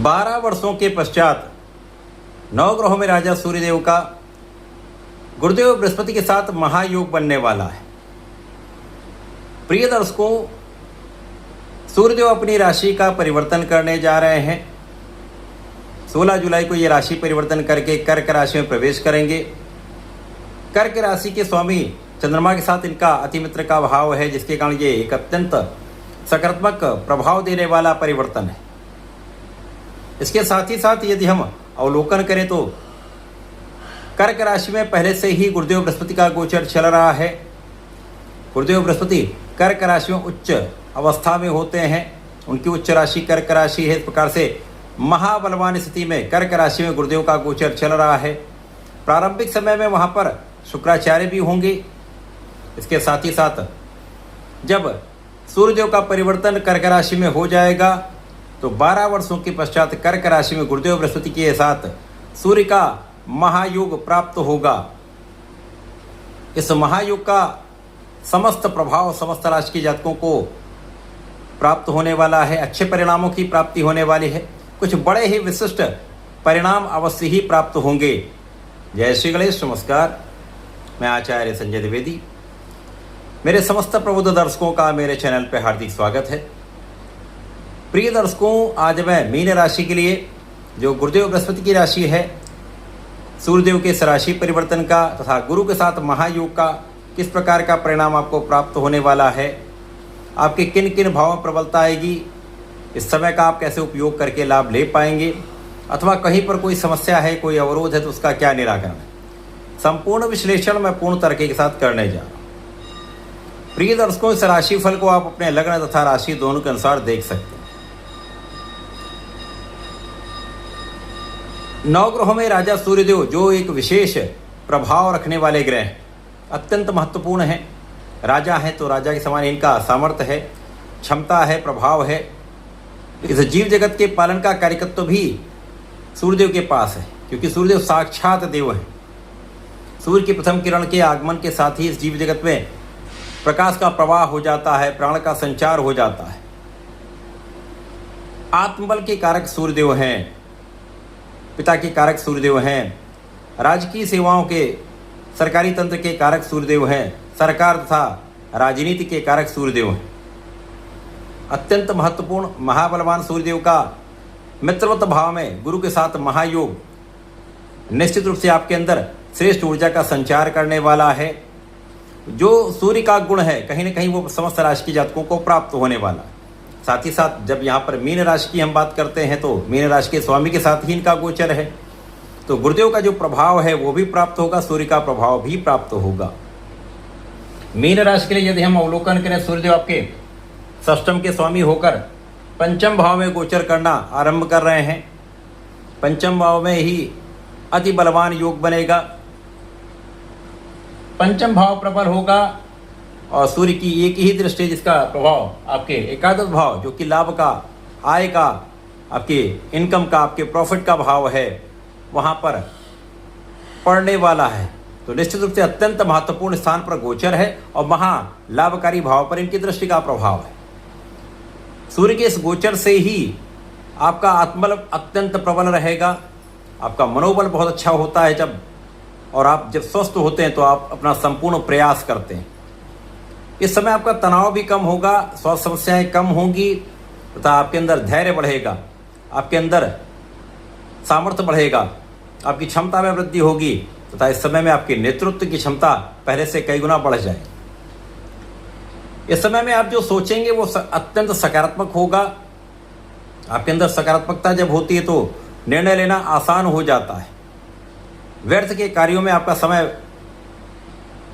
12 वर्षों के पश्चात नवग्रहों में राजा सूर्यदेव का गुरुदेव बृहस्पति के साथ महायोग बनने वाला है। प्रिय दर्शकों, सूर्यदेव अपनी राशि का परिवर्तन करने जा रहे हैं। 16 जुलाई को ये राशि परिवर्तन करके कर्क राशि में प्रवेश करेंगे। कर्क राशि के स्वामी चंद्रमा के साथ इनका अतिमित्र का भाव है, जिसके कारण ये एक अत्यंत सकारात्मक प्रभाव देने वाला परिवर्तन है। इसके साथ ही साथ यदि हम अवलोकन करें तो कर्क राशि में पहले से ही गुरुदेव बृहस्पति का गोचर चल रहा है। गुरुदेव बृहस्पति कर्क राशि में उच्च अवस्था में होते हैं। उनकी उच्च राशि कर्क राशि है। इस प्रकार से महाबलवान स्थिति में कर्क राशि में गुरुदेव का गोचर चल रहा है। प्रारंभिक समय में वहाँ पर शुक्राचार्य भी होंगे। इसके साथ ही साथ जब सूर्यदेव का परिवर्तन कर्क राशि में हो जाएगा तो 12 वर्षों के पश्चात कर्क राशि में गुरुदेव बृहस्पति के साथ सूर्य का महायोग प्राप्त होगा। इस महायोग का समस्त प्रभाव समस्त राशि के जातकों को प्राप्त होने वाला है। अच्छे परिणामों की प्राप्ति होने वाली है। कुछ बड़े ही विशिष्ट परिणाम अवश्य ही प्राप्त होंगे। जय श्री गणेश। नमस्कार, मैं आचार्य संजय द्विवेदी। मेरे समस्त प्रबुद्ध दर्शकों का मेरे चैनल पर हार्दिक स्वागत है। प्रिय दर्शकों, आज मैं मीन राशि के लिए जो गुरुदेव बृहस्पति की राशि है, सूर्यदेव के इस राशि परिवर्तन का तथा गुरु के साथ महायोग का किस प्रकार का परिणाम आपको प्राप्त होने वाला है, आपके किन किन भावों में प्रबलता आएगी, इस समय का आप कैसे उपयोग करके लाभ ले पाएंगे, अथवा कहीं पर कोई समस्या है, कोई अवरोध है तो उसका क्या निराकरण है, संपूर्ण विश्लेषण मैं पूर्ण तरीके के साथ करने जा रहा हूँ। प्रिय दर्शकों, इस राशि फल को आप अपने लग्न तथा राशि दोनों के अनुसार देख सकते हैं। नवग्रहों में राजा सूर्यदेव जो एक विशेष प्रभाव रखने वाले ग्रह हैं, अत्यंत महत्वपूर्ण हैं। राजा हैं तो राजा के समान इनका सामर्थ्य है, क्षमता है, प्रभाव है। इस जीव जगत के पालन का कार्यकर्तव्य भी सूर्यदेव के पास है, क्योंकि सूर्यदेव साक्षात देव हैं। सूर्य की प्रथम किरण के आगमन के साथ ही इस जीव जगत में प्रकाश का प्रवाह हो जाता है, प्राण का संचार हो जाता है। आत्मबल के कारक सूर्यदेव हैं, पिता के कारक सूर्यदेव हैं, राजकीय सेवाओं के सरकारी तंत्र के कारक सूर्यदेव हैं, सरकार तथा राजनीति के कारक सूर्यदेव हैं। अत्यंत महत्वपूर्ण महाबलवान सूर्यदेव का मित्रवत भाव में गुरु के साथ महायोग निश्चित रूप से आपके अंदर श्रेष्ठ ऊर्जा का संचार करने वाला है। जो सूर्य का गुण है, कहीं न कहीं वो समस्त राशि के जातकों को प्राप्त होने वाला है। साथ ही साथ जब यहाँ पर मीन राशि की हम बात करते हैं तो मीन राशि के स्वामी के साथ ही इनका गोचर है, तो गुरुदेव का जो प्रभाव है वो भी प्राप्त होगा, सूर्य का प्रभाव भी प्राप्त होगा। मीन राशि के लिए यदि हम अवलोकन करें, सूर्यदेव आपके षष्टम के स्वामी होकर पंचम भाव में गोचर करना आरंभ कर रहे हैं। पंचम भाव में ही अति बलवान योग बनेगा। पंचम भाव प्रबल होगा और सूर्य की एक ही दृष्टि, जिसका प्रभाव आपके एकादश भाव जो कि लाभ का, आय का, आपके इनकम का, आपके प्रॉफिट का भाव है, वहाँ पर पड़ने वाला है। तो निश्चित रूप से अत्यंत महत्वपूर्ण स्थान पर गोचर है और वहाँ लाभकारी भाव पर इनकी दृष्टि का प्रभाव है। सूर्य के इस गोचर से ही आपका आत्मबल अत्यंत प्रबल रहेगा, आपका मनोबल बहुत अच्छा होता है जब, और आप जब स्वस्थ होते हैं तो आप अपना संपूर्ण प्रयास करते हैं। इस समय आपका तनाव भी कम होगा, स्वास्थ्य समस्याएं कम होंगी तथा आपके अंदर धैर्य बढ़ेगा, आपके अंदर सामर्थ्य बढ़ेगा, आपकी क्षमता में वृद्धि होगी तथा इस समय में आपकी नेतृत्व की क्षमता पहले से कई गुना बढ़ जाए। इस समय में आप जो सोचेंगे वो अत्यंत सकारात्मक होगा। आपके अंदर सकारात्मकता जब होती है तो निर्णय लेना आसान हो जाता है। व्यर्थ के कार्यों में आपका समय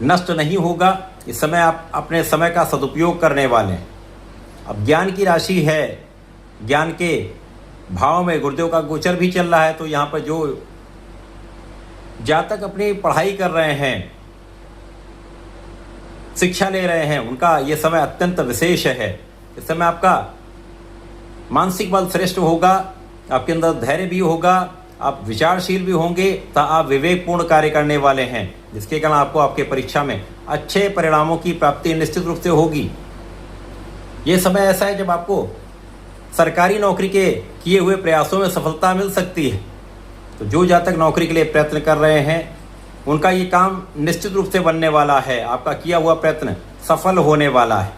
नष्ट नहीं होगा। इस समय आप अपने समय का सदुपयोग करने वाले हैं। अब ज्ञान की राशि है, ज्ञान के भाव में गुरुदेव का गोचर भी चल रहा है, तो यहाँ पर जो जातक अपनी पढ़ाई कर रहे हैं, शिक्षा ले रहे हैं, उनका ये समय अत्यंत विशेष है। इस समय आपका मानसिक बल श्रेष्ठ होगा, आपके अंदर धैर्य भी होगा, आप विचारशील भी होंगे तथा आप विवेकपूर्ण कार्य करने वाले हैं, जिसके कारण आपको आपके परीक्षा में अच्छे परिणामों की प्राप्ति निश्चित रूप से होगी। ये समय ऐसा है जब आपको सरकारी नौकरी किए हुए प्रयासों में सफलता मिल सकती है। तो जो जातक नौकरी के लिए प्रयत्न कर रहे हैं उनका ये काम निश्चित रूप से बनने वाला है। आपका किया हुआ प्रयत्न सफल होने वाला है।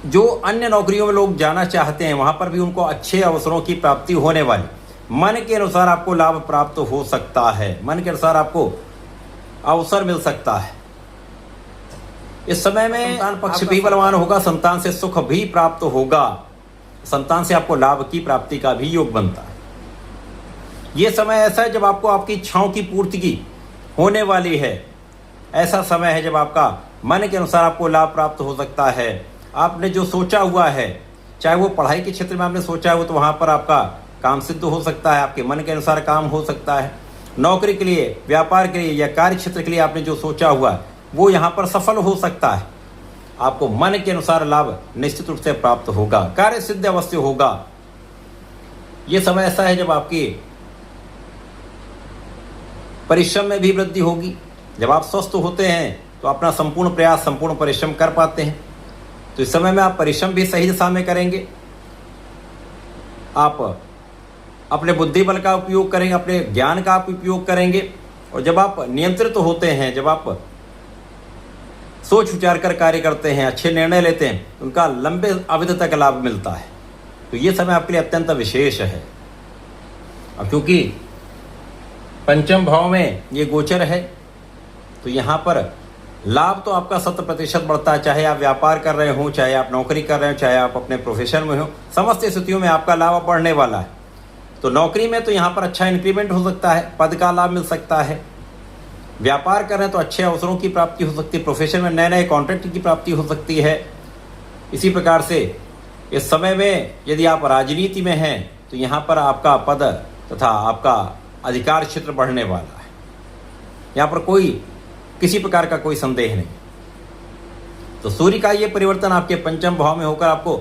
जो अन्य नौकरियों में लोग जाना चाहते हैं वहाँ पर भी उनको अच्छे अवसरों की प्राप्ति होने वाली। मन के अनुसार आपको लाभ प्राप्त हो सकता है। मन के अनुसार आपको अवसर मिल सकता है। इस समय में संतान पक्ष भी बलवान होगा, संतान से सुख भी प्राप्त होगा, संतान से आपको लाभ की प्राप्ति का भी योग बनता है। ये समय ऐसा है जब आपको आपकी इच्छाओं की पूर्ति की होने वाली है। ऐसा समय है जब आपका मन के अनुसार आपको लाभ प्राप्त हो सकता है। आपने जो सोचा हुआ है, चाहे वो पढ़ाई के क्षेत्र में आपने सोचा है, वो तो वहाँ पर आपका काम सिद्ध हो सकता है, आपके मन के अनुसार काम हो सकता है। नौकरी के लिए, व्यापार के लिए या कार्य क्षेत्र के लिए आपने जो सोचा हुआ है वो यहाँ पर सफल हो सकता है। आपको मन के अनुसार लाभ निश्चित रूप से प्राप्त होगा, कार्य सिद्ध अवश्य होगा। ये समय ऐसा है जब आपकी परिश्रम में भी वृद्धि होगी। जब आप स्वस्थ होते हैं तो अपना संपूर्ण प्रयास, संपूर्ण परिश्रम कर पाते हैं। तो इस समय में आप परिश्रम भी सही दिशा में करेंगे। आप अपने बुद्धि बल का उपयोग करेंगे, अपने ज्ञान का आप उपयोग करेंगे। और जब आप नियंत्रित होते हैं, जब आप सोच विचार कर कार्य करते हैं, अच्छे निर्णय लेते हैं, उनका लंबे अवधि तक लाभ मिलता है। तो ये समय आपके लिए अत्यंत विशेष है। अब क्योंकि पंचम भाव में ये गोचर है तो यहाँ पर लाभ तो आपका 100% बढ़ता है। चाहे आप व्यापार कर रहे हो, चाहे आप नौकरी कर रहे हो, चाहे आप अपने प्रोफेशन में हो, समस्त स्थितियों में आपका लाभ बढ़ने वाला है। तो नौकरी में तो यहाँ पर अच्छा इंक्रीमेंट हो सकता है, पद का लाभ मिल सकता है। व्यापार कर रहे हैं तो अच्छे अवसरों की प्राप्ति हो सकती है। प्रोफेशन में नए नए कॉन्ट्रैक्ट की प्राप्ति हो सकती है। इसी प्रकार से इस समय में यदि आप राजनीति में हैं तो यहाँ पर आपका पद तथा आपका अधिकार क्षेत्र बढ़ने वाला है। यहाँ पर किसी प्रकार का कोई संदेह नहीं। तो सूर्य का ये परिवर्तन आपके पंचम भाव में होकर आपको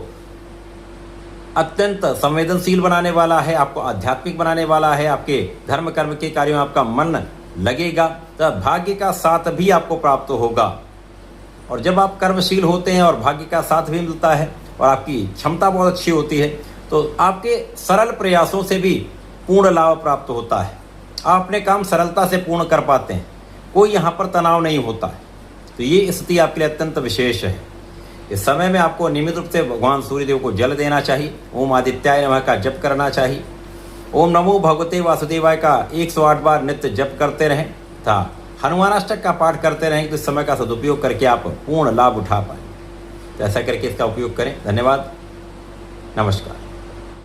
अत्यंत संवेदनशील बनाने वाला है, आपको आध्यात्मिक बनाने वाला है। आपके धर्म कर्म के कार्यों में आपका मन लगेगा तो भाग्य का साथ भी आपको प्राप्त होगा। और जब आप कर्मशील होते हैं और भाग्य का साथ भी मिलता है और आपकी क्षमता बहुत अच्छी होती है तो आपके सरल प्रयासों से भी पूर्ण लाभ प्राप्त होता है। आप अपने काम सरलता से पूर्ण कर पाते हैं, कोई यहाँ पर तनाव नहीं होता है। तो ये स्थिति आपके लिए अत्यंत विशेष है। इस समय में आपको नियमित रूप से भगवान सूर्यदेव को जल देना चाहिए। ओम आदित्याय नमः का जप करना चाहिए। ओम नमो भगवते वासुदेवाय का 108 बार नित्य जप करते रहें तथा हनुमानाष्टक का पाठ करते रहें। तो इस समय का सदुपयोग करके आप पूर्ण लाभ उठा पाएं। तो ऐसा करके इसका उपयोग करें। धन्यवाद, नमस्कार।